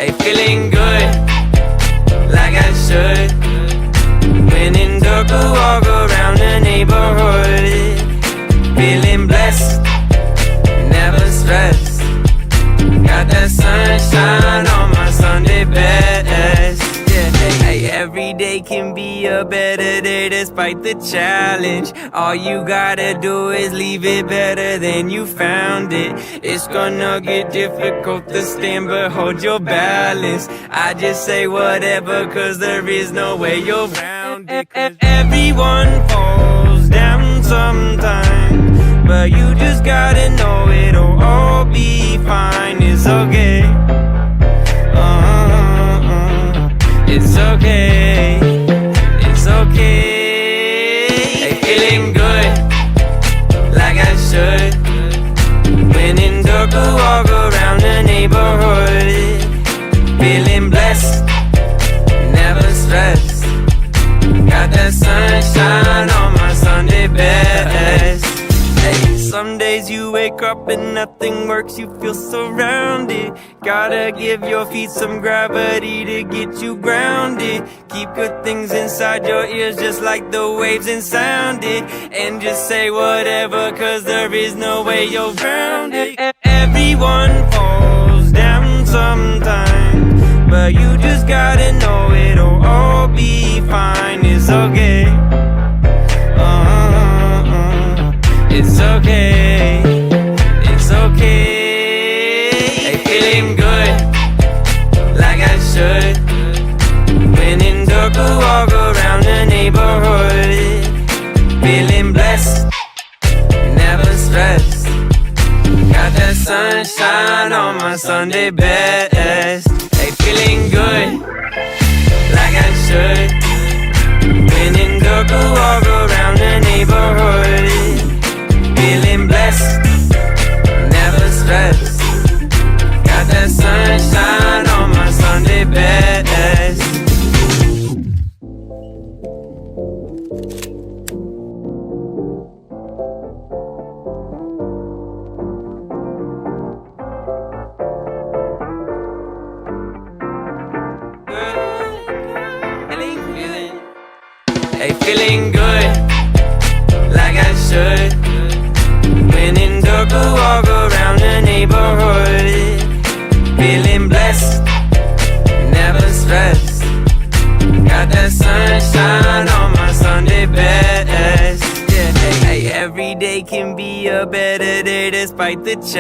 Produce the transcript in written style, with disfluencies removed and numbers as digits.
Hey, feeling good, like I should. When in dark, I walk around the neighborhood. Feeling blessed, never stressed. Got that sunshine on my Sunday best. Yeah, hey, every day can be a better day despite the challenge. All you gotta do is leave it better than you found it. It's gonna get difficult to stand, but hold your balance. I just say whatever, cause there is no way you're round it. Everyone falls down sometimes, but you just gotta know it'll all be fine. It's okay. It's okay. It's okay. Hey, feeling good, like I should. When in dark, I walk around the neighborhood. Feeling blessed, never stressed. Got that sunshine on my Sunday best. Hey, some days you wake up and nothing works, you feel surrounded. Gotta give your feet some gravity to get you grounded. Keep good things inside your ears just like the waves and sound it. And just say whatever, cause there is no way you're grounded. Everyone falls down sometimes, but you just gotta know it'll all be fine. It's okay. It's okay. It's okay. Hey, feeling good, like I should. When in dark, I walk around the neighborhood. Feeling blessed, never stressed. Got that sunshine on my Sunday best. Hey, feeling good, like I should. When in dark, I walk around the neighborhood. Feeling blessed, never stressed. Got that sunshine on my Sunday best. Hey, feeling good, like I should. When in dark, I walk around the neighborhood. Feeling blessed, never stressed. Got that sunshine on my Sunday best. Yeah, hey, every day can be a better day despite the challenge.